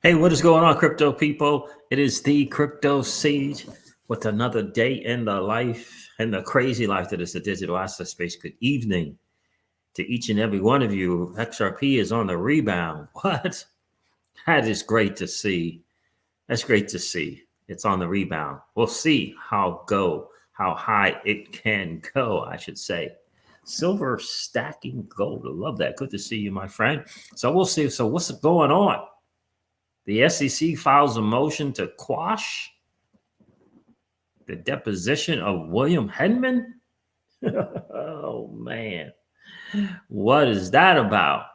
Hey, what is going on, crypto people? It is the Crypto Sage with another day in the life and the crazy life that is the digital asset space. Good evening to each and every one of you. XRP is on the rebound. What? That is great to see. That's great to see. It's on the rebound. We'll see how high it can go, I should say. Silver stacking gold. I love that. Good to see you, my friend. So we'll see. So what's going on? The SEC files a motion to quash the deposition of William Hinman. Oh, man. What is that about?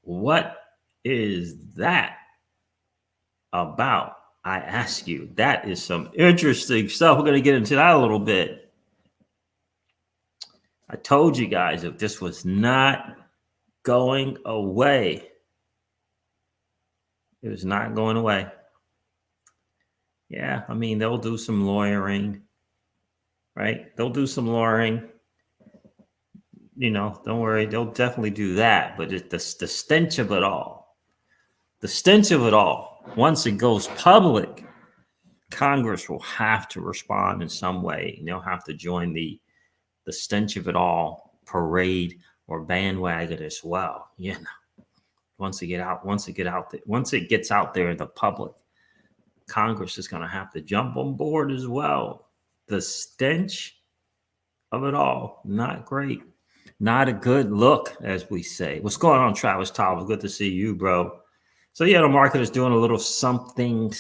What is that about? I ask you. That is some interesting stuff. We're going to get into that a little bit. I told you guys if this was not going away. It was not going away. Yeah, I mean, they'll do some lawyering, right? They'll do some lawyering. You know, don't worry. They'll definitely do that. But it's the stench of it all. The stench of it all. Once it goes public, Congress will have to respond in some way. And they'll have to join the stench of it all parade or bandwagon as well. You know. Once it gets out there in the public, Congress is going to have to jump on board as well. The stench of it all, not great. Not a good look, as we say. What's going on, Travis Towers? Good to see you, bro. So yeah, the market is doing a little something.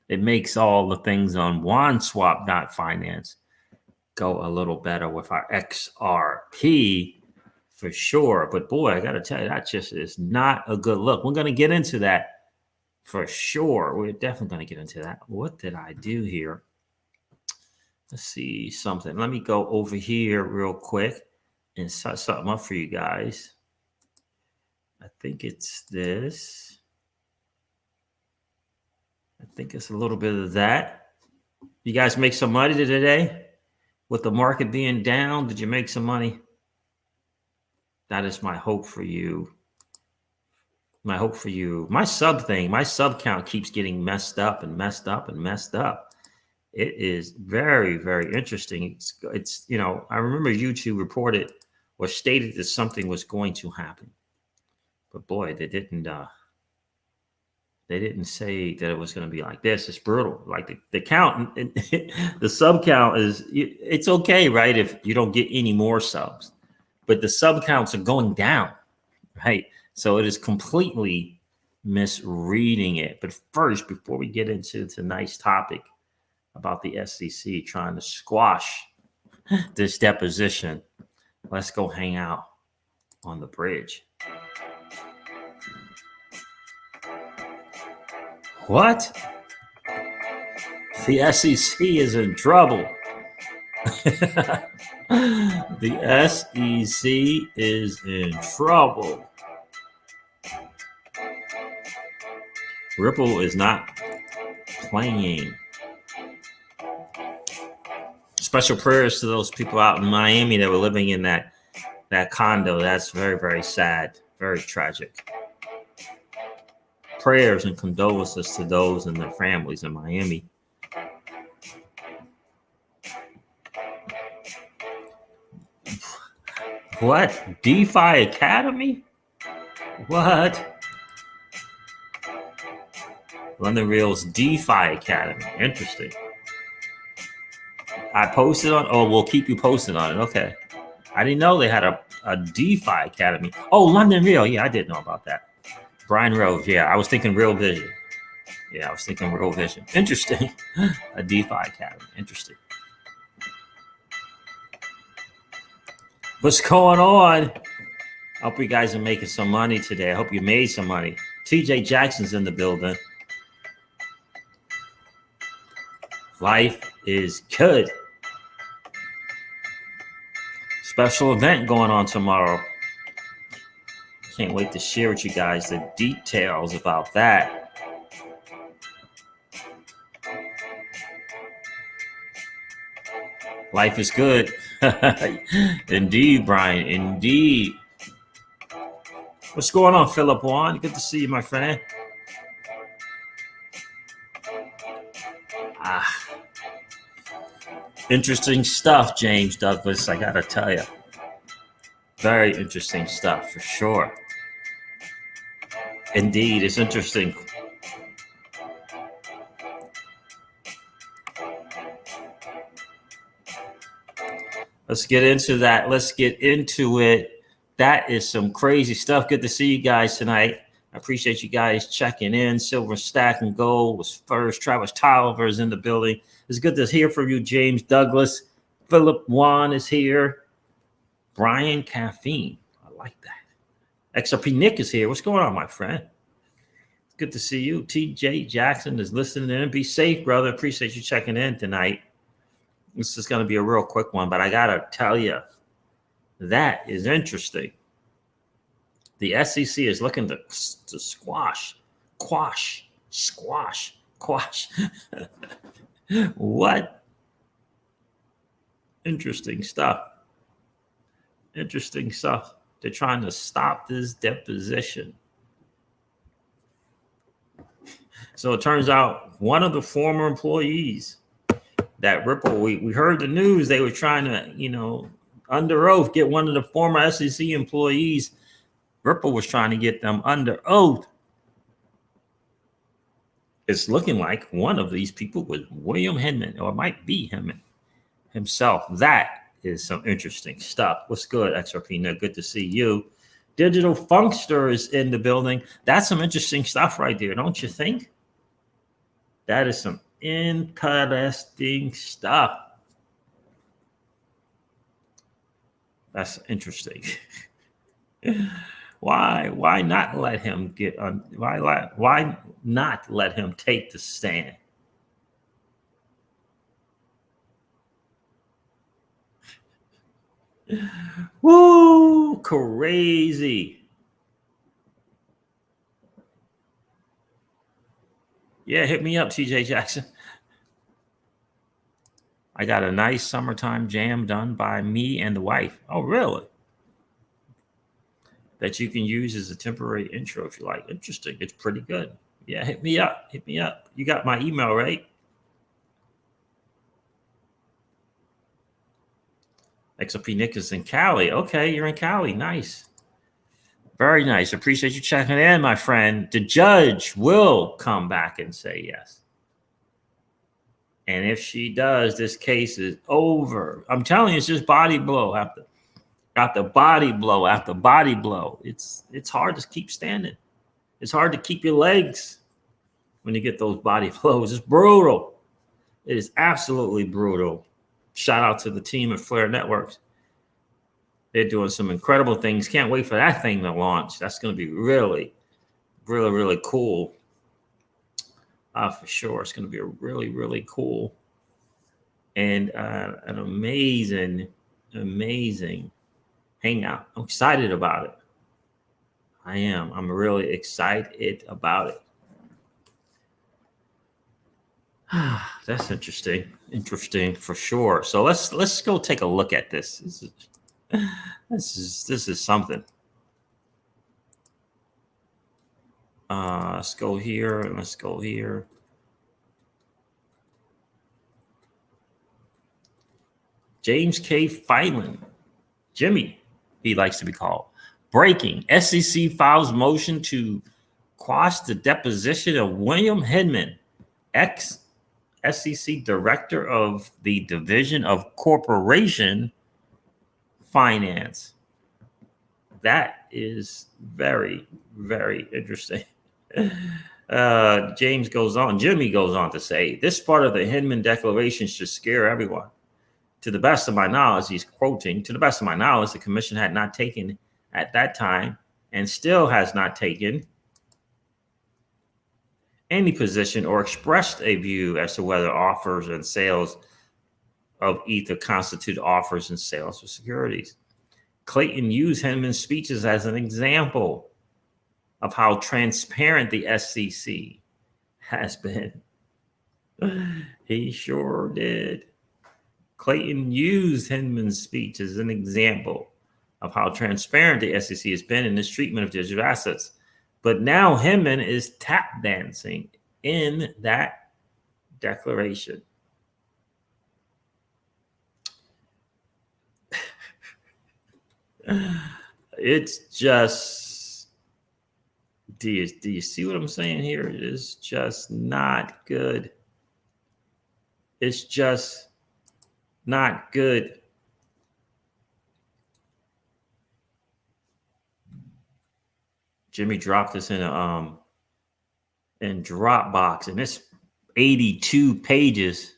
It makes all the things on WanSwap.finance go a little better with our XRP. For sure. But boy, I got to tell you, that just is not a good look. We're going to get into that for sure. We're definitely going to get into that. What did I do here? Let's see something. Let me go over here real quick and set something up for you guys. I think it's this. I think it's a little bit of that. You guys make some money today with the market being down. Did you make some money? That is my hope for you. My hope for you. My sub count keeps getting messed up. It is very, very interesting. It's you know, I remember YouTube reported or stated that something was going to happen. But boy, they didn't say that it was going to be like this. It's brutal. Like the count, the sub count it's okay, right? If you don't get any more subs. But the sub counts are going down, right? So it is completely misreading it. But first, before we get into tonight's topic about the SEC trying to squash this deposition, let's go hang out on the bridge. What? The SEC is in trouble. The SEC is in trouble. Ripple is not playing. Special prayers to those people out in Miami that were living in that condo. That's very, very sad. Very tragic. Prayers and condolences to those and their families in Miami. What? DeFi Academy? What? London Real's DeFi Academy. Interesting. I posted on. Oh, we'll keep you posted on it. Okay. I didn't know they had a DeFi Academy. Oh, London Real. Yeah, I did know about that. Brian Rose. Yeah, I was thinking Real Vision. Yeah, I was thinking Real Vision. Interesting. A DeFi Academy. Interesting. What's going on? I hope you guys are making some money today. I hope you made some money. TJ Jackson's in the building. Life is good. Special event going on tomorrow. Can't wait to share with you guys the details about that. Life is good. Indeed, Brian. Indeed. What's going on, Philip Juan? Good to see you, my friend. Interesting stuff, James Douglas, I gotta tell you. Very interesting stuff, for sure. Indeed, it's interesting. Let's get into that. Let's get into it. That is some crazy stuff. Good to see you guys tonight. I appreciate you guys checking in. Silver Stack and Gold was first. Travis Tolliver is in the building. It's good to hear from you, James Douglas. Philip Juan is here. Brian Caffeine. I like that. XRP Nick is here. What's going on, my friend? Good to see you. TJ Jackson is listening in. Be safe, brother. Appreciate you checking in tonight. This is going to be a real quick one, but I got to tell you, that is interesting. The SEC is looking to quash. What? Interesting stuff. Interesting stuff. They're trying to stop this deposition. So it turns out one of the former employees that Ripple, we heard the news, they were trying to, under oath, get one of the former SEC employees. Ripple was trying to get them under oath. It's looking like one of these people was William Hinman, or it might be Hinman himself. That is some interesting stuff. What's good, XRP? No, good to see you. Digital Funkster is in the building. That's some interesting stuff right there, don't you think? That is some interesting stuff. That's interesting. Why not let him get on? Why not let him take the stand? Woo, crazy. Yeah, hit me up, TJ Jackson. I got a nice summertime jam done by me and the wife. Oh, really? That you can use as a temporary intro if you like. Interesting. It's pretty good. Yeah, hit me up. Hit me up. You got my email, right? XOP Nick is in Cali. Okay, you're in Cali. Nice. Very nice. Appreciate you checking in, my friend. The judge will come back and say yes. And if she does, this case is over. I'm telling you, it's just body blow after body blow after body blow. It's hard to keep standing. It's hard to keep your legs when you get those body blows. It's brutal. It is absolutely brutal. Shout out to the team at Flare Networks. They're doing some incredible things. Can't wait for that thing to launch. That's going to be really, really, really cool. For sure. It's going to be a really, really cool and an amazing hangout. I'm excited about it. I am. I'm really excited about it. That's interesting. Interesting for sure. So let's go take a look at this. This is something. Let's go here and let's go here. James K. Filan, Jimmy, he likes to be called. Breaking: SEC files motion to quash the deposition of William Hinman, ex-SEC director of the Division of Corporation Finance. That is very, very interesting. Jimmy goes on to say, this part of the Hinman declaration should scare everyone. To the best of my knowledge, he's quoting, to the best of my knowledge, the commission had not taken at that time and still has not taken any position or expressed a view as to whether offers and sales of Ether constitute offers and sales of securities. Clayton used Hinman's speeches as an example of how transparent the SEC has been. He sure did. Clayton used Hinman's speech as an example of how transparent the SEC has been in its treatment of digital assets. But now Hinman is tap dancing in that declaration. It's just, do you see what I'm saying here? It is just not good. It's just not good. Jimmy dropped this in Dropbox, and it's 82 pages.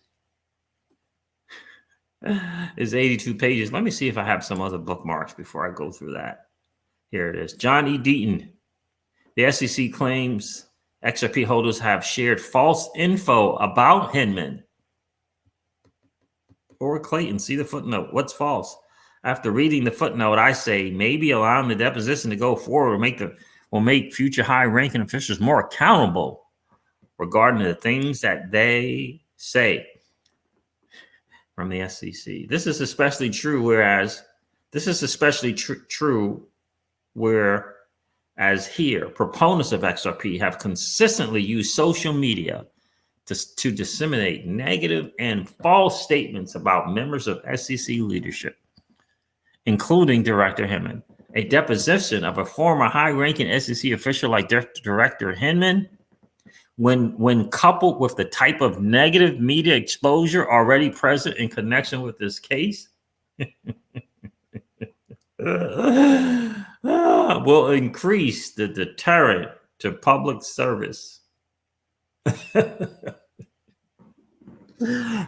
It's 82 pages. Let me see if I have some other bookmarks before I go through that. Here it is. John E. Deaton. The SEC claims XRP holders have shared false info about Hinman. Or Clayton, see the footnote. What's false? After reading the footnote, I say maybe allowing the deposition to go forward will make future high-ranking officials more accountable regarding the things that they say from the SEC. This is especially true whereas here, proponents of XRP have consistently used social media to disseminate negative and false statements about members of SEC leadership, including Director Hinman. A deposition of a former high-ranking SEC official like Director Hinman, when coupled with the type of negative media exposure already present in connection with this case, will increase the deterrent to public service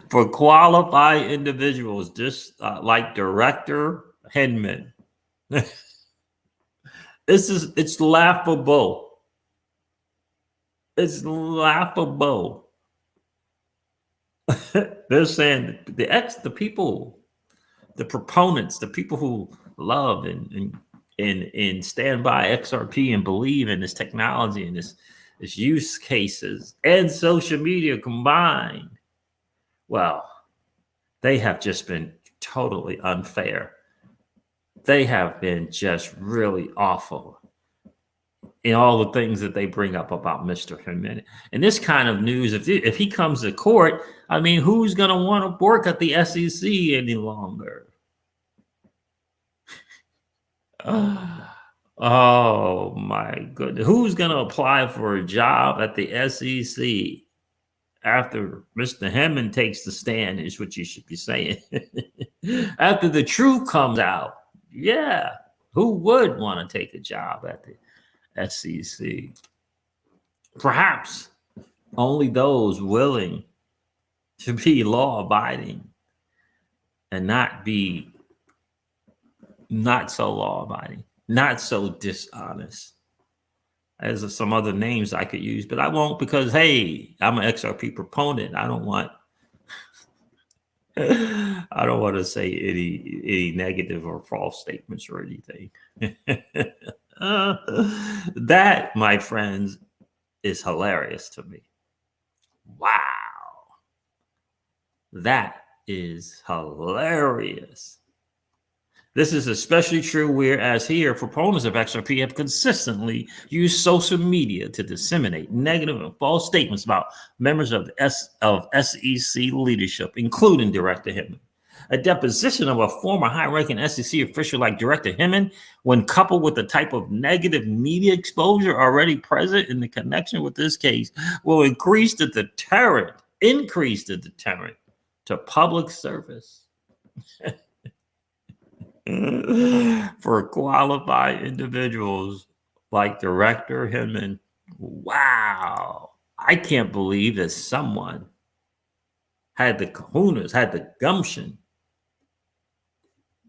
for qualified individuals just like Director Hinman. It's laughable. It's laughable. They're saying the people, the proponents, the people who love and stand by XRP and believe in this technology and its use cases and social media combined. Well, they have just been totally unfair. They have been just really awful in all the things that they bring up about Mr. Hinman. And this kind of news, if he comes to court, I mean, who's going to want to work at the SEC any longer? Oh, my goodness. Who's going to apply for a job at the SEC after Mr. Hinman takes the stand is what you should be saying. After the truth comes out, yeah, who would want to take a job at the SEC? Perhaps only those willing to be law-abiding and not so law-abiding, not so dishonest. There's some other names I could use, but I won't because, hey, I'm an XRP proponent. I don't want to say any negative or false statements or anything. That, my friends, is hilarious to me. Wow. That is hilarious. This is especially true whereas here, proponents of XRP have consistently used social media to disseminate negative and false statements about members of SEC leadership, including Director Hinman. A deposition of a former high-ranking SEC official like Director Hinman, when coupled with the type of negative media exposure already present in the connection with this case, will increase the deterrent to public service for qualified individuals like Director Hinman. Wow. I can't believe that someone had the kahunas, had the gumption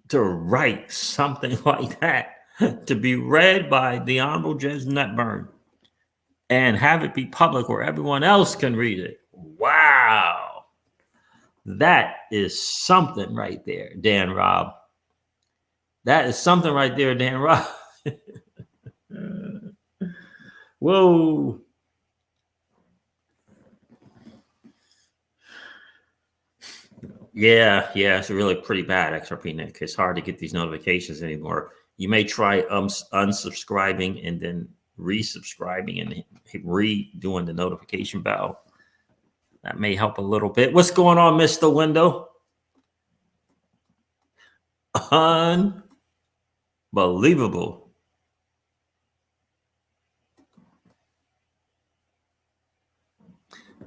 to write something like that, to be read by the Honorable Judge Netburn and have it be public where everyone else can read it. Wow. That is something right there, Dan Robb. That is something right there, Dan Robb. Whoa. Yeah, it's really pretty bad, XRP Nick. It's hard to get these notifications anymore. You may try unsubscribing and then resubscribing and redoing the notification bell. That may help a little bit. What's going on, Mr. Window? Unbelievable.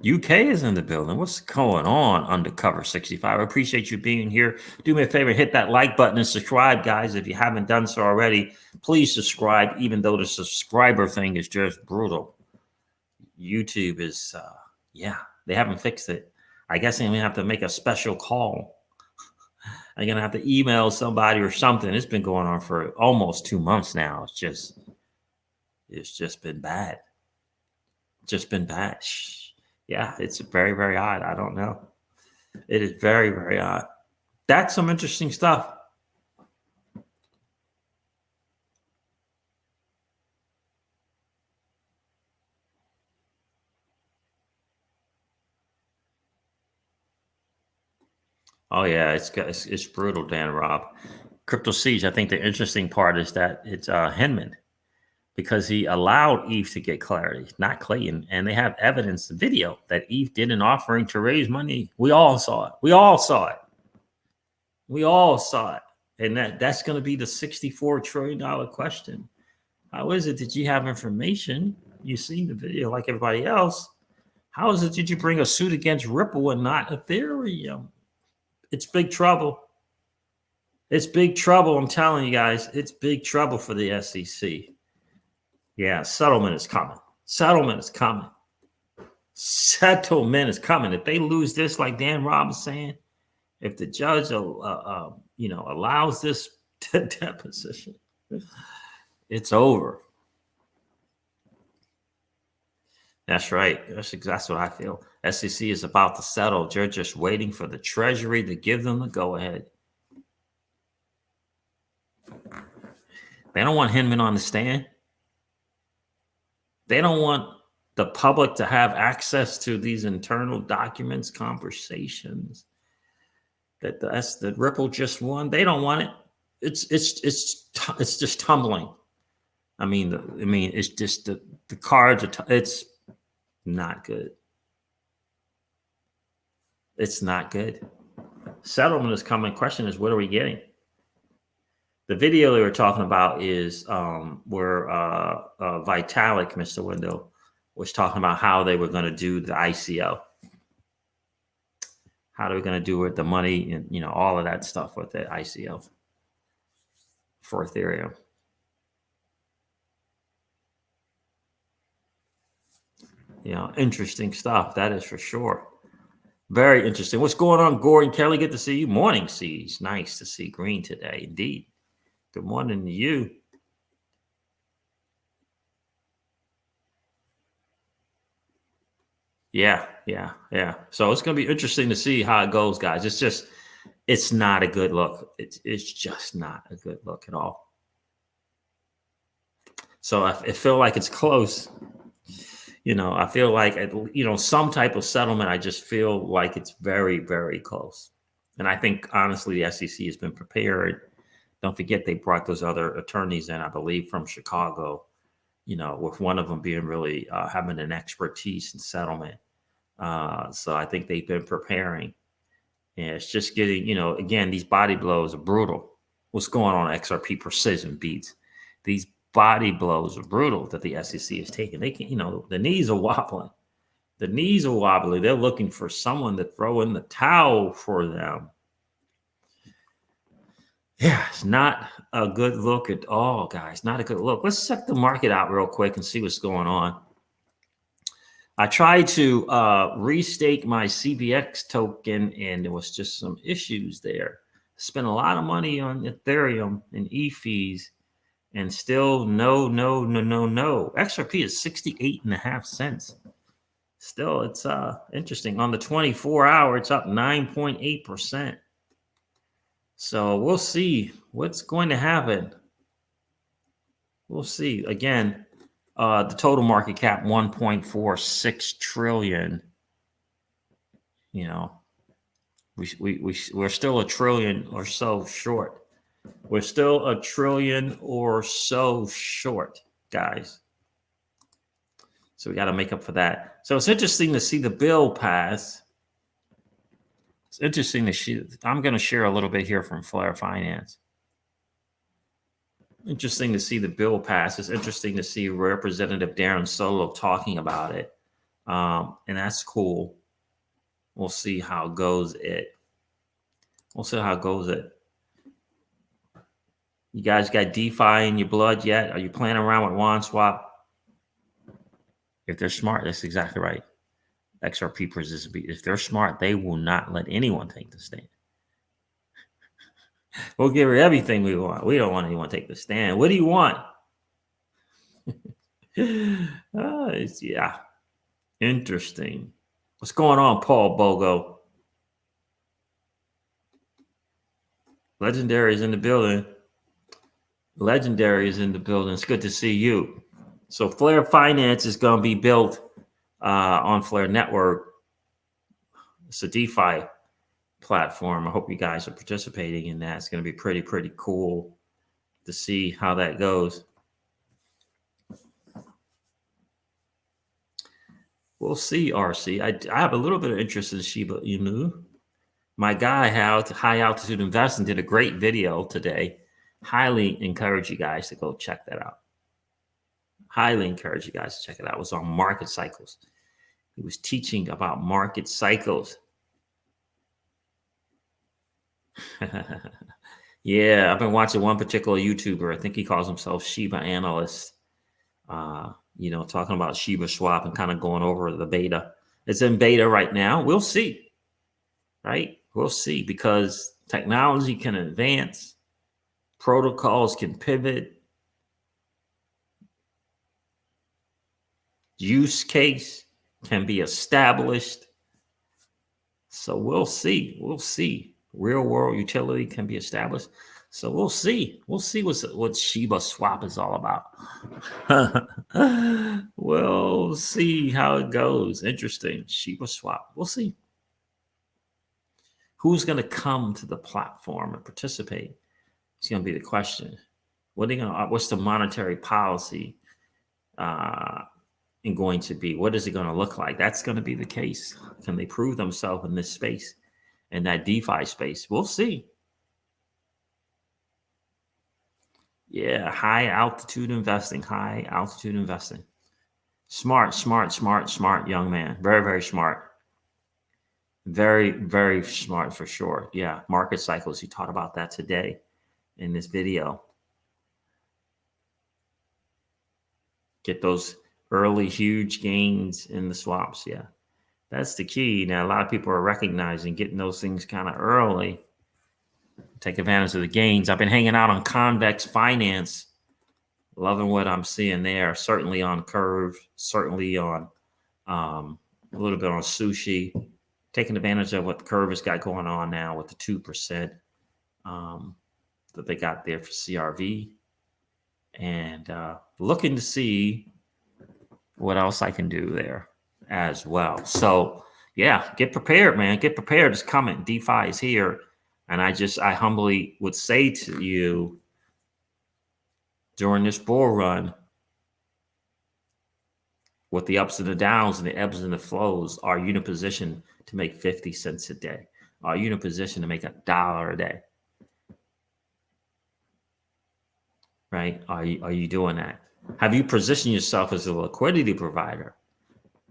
UK is in the building. What's going on, Undercover 65? I appreciate you being here. Do me a favor, hit that like button and subscribe, guys. If you haven't done so already, please subscribe, even though the subscriber thing is just brutal. YouTube is, yeah, they haven't fixed it. I guess I'm going to have to make a special call. I'm going to have to email somebody or something. It's been going on for almost 2 months now. It's just been bad. Just been bad. Yeah, it's very, very odd. I don't know. It is very, very odd. That's some interesting stuff. Oh yeah, it's brutal, Dan Rob. Crypto Siege. I think the interesting part is that it's Hinman, because he allowed Eve to get clarity, not Clayton, and they have evidence, the video that Eve did an offering to raise money. We all saw it. We all saw it. We all saw it, and that's going to be the $64 trillion question. How is it that you have information? You seen the video like everybody else. How is it that you bring a suit against Ripple and not Ethereum? It's big trouble. It's big trouble. I'm telling you guys, it's big trouble for the SEC. Yeah, settlement is coming. Settlement is coming. Settlement is coming. If they lose this, like Dan Robb is saying, if the judge, allows this deposition, it's over. That's right. That's what I feel. SEC is about to settle. They're just waiting for the Treasury to give them the go-ahead. They don't want Hinman on the stand. They don't want the public to have access to these internal documents, conversations that Ripple just won. They don't want it. It's just tumbling. I mean, it's just the cards it's not good. It's not good. Settlement is coming. Question is, what are we getting? The video they were talking about is where Vitalik, Mr. Window, was talking about how they were going to do the ICO. How they were going to do with the money and, all of that stuff with the ICO for Ethereum. Interesting stuff. That is for sure. Very interesting. What's going on, Gordon Kelly? Good to see you. Morning, Siege. Nice to see Green today. Indeed. Good morning to you. Yeah. So it's going to be interesting to see how it goes, guys. It's not a good look. It's just not a good look at all. So I feel like it's close. I feel like, some type of settlement. I just feel like it's very, very close. And I think, honestly, the SEC has been prepared. Don't forget, they brought those other attorneys in, I believe, from Chicago, with one of them being really having an expertise in settlement. So I think they've been preparing. And it's just getting, again, these body blows are brutal. What's going on XRP precision beats? These body blows are brutal that the SEC is taking. They can, the knees are wobbling. The knees are wobbly. They're looking for someone to throw in the towel for them. Yeah, it's not a good look at all, guys. Not a good look. Let's check the market out real quick and see what's going on. I tried to restake my CBX token, and there was just some issues there. Spent a lot of money on Ethereum and E-fees, and still no. XRP is 68.5 cents. Still, it's interesting. On the 24-hour, it's up 9.8%. So we'll see what's going to happen. We'll see. Again, the total market cap, 1.46 trillion. We're still $1 trillion or so short. We're still $1 trillion or so short, guys. So we got to make up for that. So it's interesting to see the bill pass. It's interesting to see. I'm going to share a little bit here from Flare Finance. Interesting to see the bill pass. It's interesting to see Representative Darren Solo talking about it. And that's cool. We'll see how it goes. We'll see how it goes. You guys got DeFi in your blood yet? Are you playing around with WanSwap? If they're smart, that's exactly right. XRP participate. If they're smart, they will not let anyone take the stand. We'll give her everything we want. We don't want anyone to take the stand. What do you want? Yeah. Interesting. What's going on, Paul Bogo? Legendary is in the building. Legendary is in the building. It's good to see you. So Flare Finance is going to be built on Flare Network. It's a DeFi platform. I hope you guys are participating in that. It's going to be pretty cool to see how that goes. We'll see, RC. I have a little bit of interest in Shiba Inu. My guy, High Altitude Investing, did a great video today. Highly encourage you guys to go check that out. Highly encourage you guys to check it out. It was on market cycles. He was teaching about market cycles. Yeah, I've been watching one particular YouTuber. I think he calls himself Shiba Analyst. Talking about Shiba Swap and kind of going over the beta. It's in beta right now. We'll see. Right? We'll see, because technology can advance. Protocols can pivot. Use case can be established. So we'll see. We'll see. Real world utility can be established. So we'll see. We'll see what Shiba Swap is all about. We'll see how it goes. Interesting. Shiba Swap. We'll see. Who's going to come to the platform and participate? It's going to be the question. What's the monetary policy going to be? What is it going to look like? That's going to be the case. Can they prove themselves in this space, in that DeFi space? We'll see. Yeah, high altitude investing. High altitude investing. Smart young man. Very smart. Very smart for sure. Yeah, market cycles. He taught about that today in this video. Get those early huge gains in the swaps. Yeah, that's the key. Now, a lot of people are recognizing getting those things kind of early. Take advantage of the gains. I've been hanging out on Convex Finance. Loving what I'm seeing there. Certainly on Curve. Certainly on a little bit on Sushi. Taking advantage of what the Curve has got going on now with the 2% that they got there for CRV. And looking to see what else I can do there as well. So, yeah, get prepared, man. Get prepared. It's coming. DeFi is here. And I humbly would say to you, during this bull run, with the ups and the downs and the ebbs and the flows, are you in a position to make 50 cents a day? Are you in a position to make $1 a day? Right? Are you doing that? Have you positioned yourself as a liquidity provider?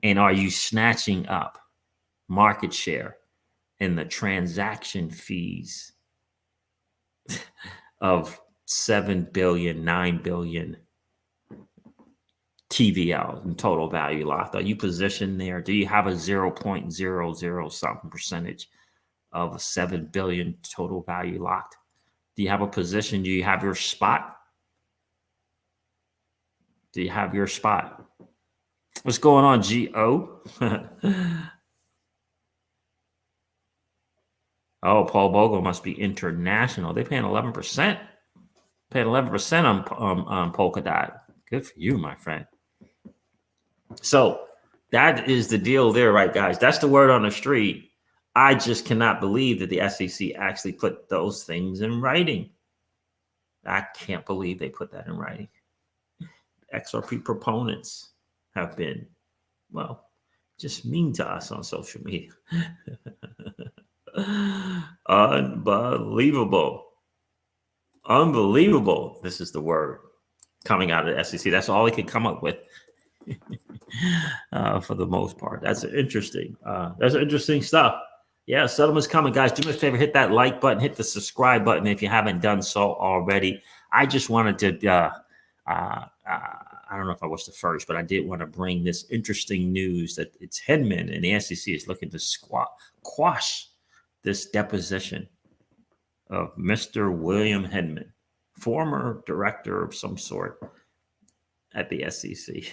And are you snatching up market share in the transaction fees of 7 billion, 9 billion TVL in total value locked? Are you positioned there? Do you have a 0.00 something percentage of 7 billion total value locked? Do you have a position? Do you have your spot? Do you have your spot? What's going on, GO? Oh, Paul Bogle must be international. They're paying 11%. Paying 11% on Polkadot. Good for you, my friend. So that is the deal there, right, guys? That's the word on the street. I just cannot believe that the SEC actually put those things in writing. I can't believe they put that in writing. XRP proponents have been, well, just mean to us on social media. Unbelievable. Unbelievable. This is the word coming out of the SEC. That's all they could come up with for the most part. That's interesting. That's interesting stuff. Yeah, settlement's coming, guys. Do me a favor, hit that like button, hit the subscribe button if you haven't done so already. I just wanted to, I don't know if I was the first, but I did want to bring this interesting news that it's Hinman and the SEC is looking to quash this deposition of Mr. William Hinman, former director of some sort at the SEC.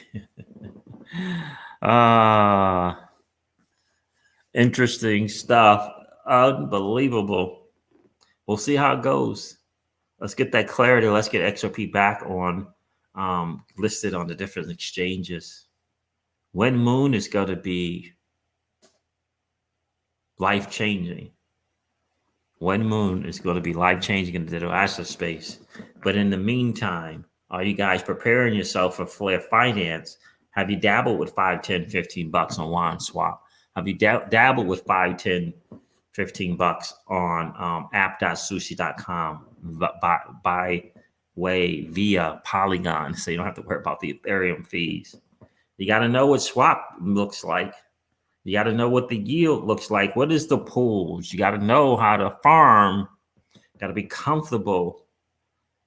Interesting stuff. Unbelievable. We'll see how it goes. Let's get that clarity. Let's get XRP back on, listed on the different exchanges. When Moon is going to be life-changing. When Moon is going to be life-changing in the digital asset space. But in the meantime, are you guys preparing yourself for Flare Finance? Have you dabbled with $5, $10, $15 on Wand Swap? Have you dabbled with $5, $10, $15 on app.sushi.com by way via Polygon, so you don't have to worry about the Ethereum fees? You got to know what swap looks like. You got to know what the yield looks like. What is the pools? You got to know how to farm. You got to be comfortable.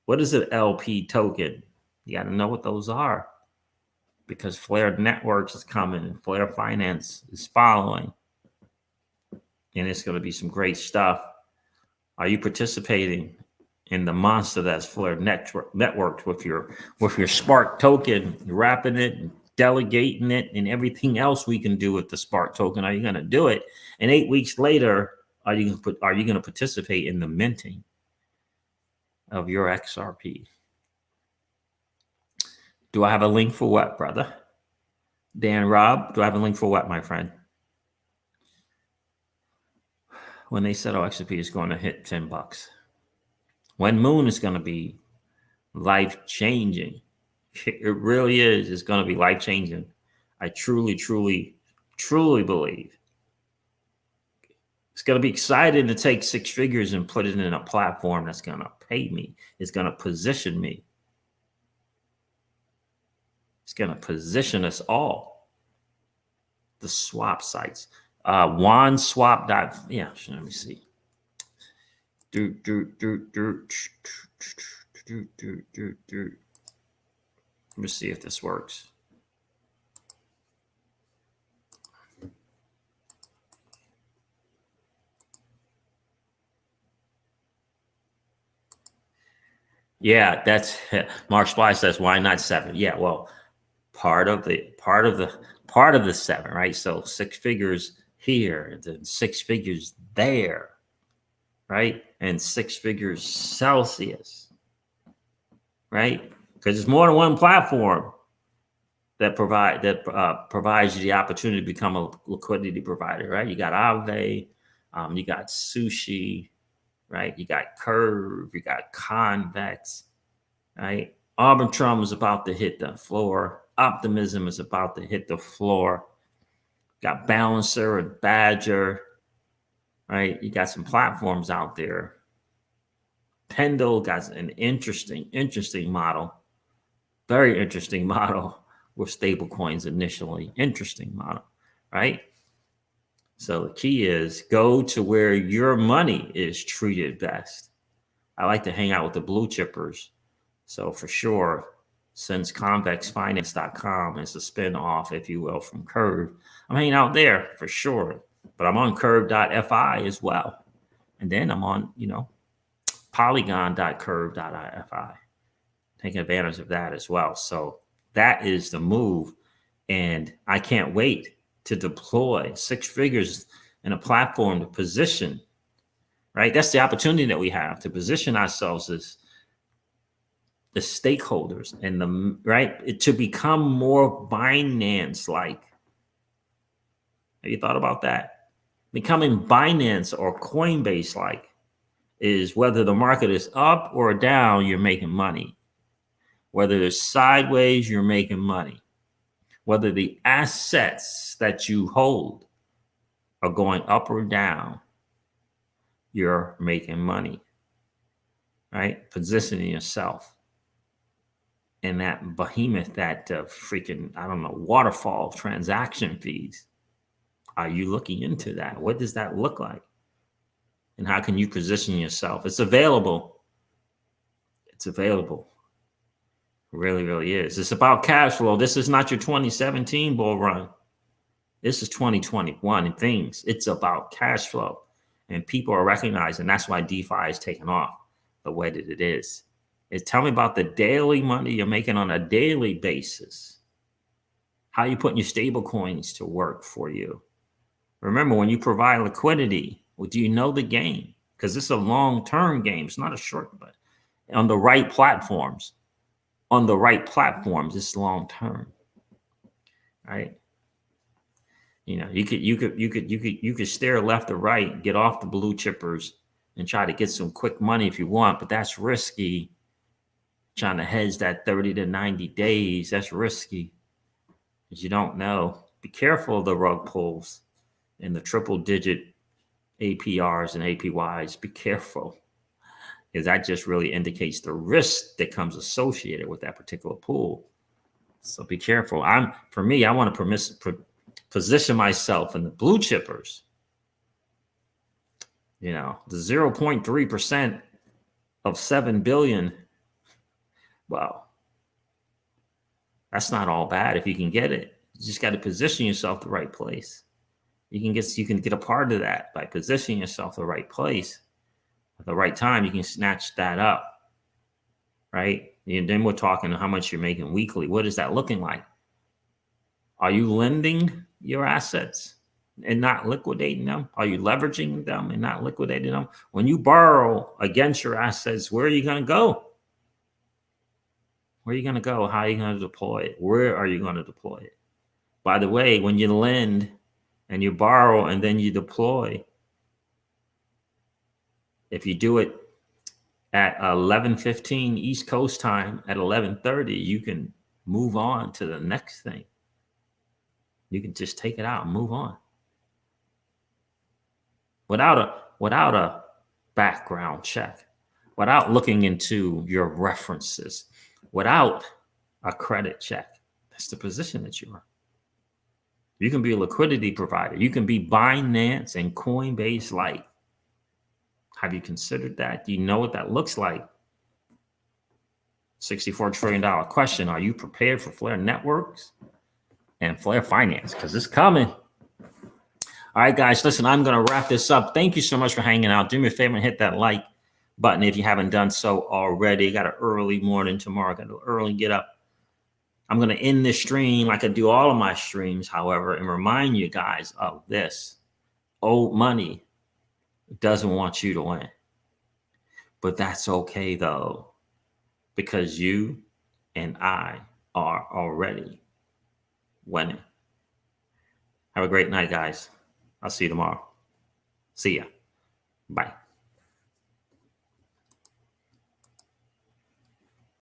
What is an LP token? You got to know what those are, because Flare Networks is coming and Flare Finance is following. And it's going to be some great stuff. Are you participating in the monster that's Flare Network with your Spark token, wrapping it and delegating it and everything else we can do with the Spark token? Are you going to do it? And 8 weeks later, are you going to participate in the minting of your XRP? Do I have a link for what, brother? Dan Rob, do I have a link for what, my friend? When they said, XRP is going to hit $10. When Moon is going to be life-changing. It really is. It's going to be life-changing. I truly, truly, truly believe. It's going to be exciting to take 6 figures and put it in a platform that's going to pay me. It's going to position me. It's going to position us all. The swap sites. WandSwap. Yeah, let me see. Let me see if this works. Yeah, that's Mark Sply says, why not 7? Yeah, well, part of the 7, right? So 6 figures here, then 6 figures there, right? And 6 figures Celsius, right? Because there's more than one platform that provides you the opportunity to become a liquidity provider, right? You got Aave, you got Sushi, right? You got Curve, you got Convex, right? Arbitrum is about to hit the floor. Optimism is about to hit the floor. Got Balancer and Badger, right? You got some platforms out there. Pendle got an interesting model. Very interesting model with stable coins initially. Interesting model, right? So the key is go to where your money is treated best. I like to hang out with the blue chippers. So for sure, since convexfinance.com is a spin-off, if you will, from Curve, I'm hanging out there for sure. But I'm on curve.fi as well. And then I'm on, polygon.curve.fi. Taking advantage of that as well. So that is the move. And I can't wait to deploy 6 figures in a platform to position, right? That's the opportunity that we have to position ourselves as the stakeholders and to become more Binance-like. Have you thought about that? Becoming Binance or Coinbase-like is whether the market is up or down, you're making money. Whether it's sideways, you're making money. Whether the assets that you hold are going up or down, you're making money, right? Positioning yourself in that behemoth, that freaking, I don't know, waterfall of transaction fees. Are you looking into that? What does that look like? And how can you position yourself? It's available. It's available. It really, really is. It's about cash flow. This is not your 2017 bull run. This is 2021 and things. It's about cash flow. And people are recognizing that's why DeFi is taking off the way that it is. Tell me about the daily money you're making on a daily basis. How you putting your stable coins to work for you. Remember, when you provide liquidity, well, do you know the game? Because it's a long-term game. It's not a short, but on the right platforms. On the right platforms, it's long-term. Right? You know, you could stare left or right, get off the blue chippers and try to get some quick money if you want, but that's risky. Trying to hedge that 30 to 90 days, that's risky. Because you don't know. Be careful of the rug pulls and the triple digit APRs and APYs. Be careful, because that just really indicates the risk that comes associated with that particular pool. So be careful. For me, I want to position myself in the blue chippers. You know, the 0.3% of 7 billion. Well, that's not all bad if you can get it. You just got to position yourself the right place. You can get a part of that by positioning yourself the right place at the right time. You can snatch that up, right? And then we're talking how much you're making weekly. What is that looking like? Are you lending your assets and not liquidating them? Are you leveraging them and not liquidating them? When you borrow against your assets, where are you going to go? Where are you going to go? How are you going to deploy it? Where are you going to deploy it? By the way, when you lend and you borrow and then you deploy, if you do it at 11:15 East Coast time, at 11:30, you can move on to the next thing. You can just take it out and move on. Without a background check, without looking into your references, without a credit check. That's the position that you're in. You can be a liquidity provider. You can be Binance and Coinbase like. Have you considered that? Do you know what that looks like? $64 trillion question. Are you prepared for Flare Networks and Flare Finance? Because it's coming. All right, guys, listen, I'm going to wrap this up. Thank you so much for hanging out. Do me a favor and hit that like button if you haven't done so already. Got an early morning tomorrow. Got to early get up. I'm going to end this stream like I do all of my streams, however, and remind you guys of this. Old money doesn't want you to win. But that's okay, though, because you and I are already winning. Have a great night, guys. I'll see you tomorrow. See ya. Bye.